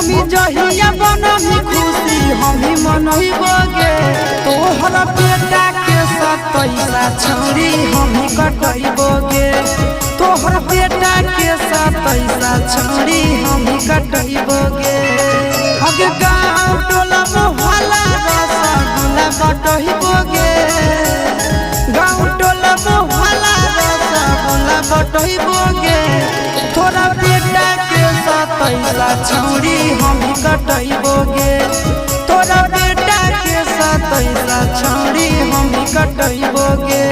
Mummy जहिया बनही खुशी हमी मनइबोगे तोहर बेटा के सतैसा छौरी हमी कटइबोगे तोहर बेटा के सतैसा छौरी हमी कटइबोगे हगे गाँव टोला मोहल्ला रसगुल्ला बटइबोगे गाँव टोला मोहल्ला रसगुल्ला बटइबोगे तोरा बेटा के सतैसा छौरी हमी कटइबोगे तोरा बेटा के सतैसा छौरी हमी कटइबोगे।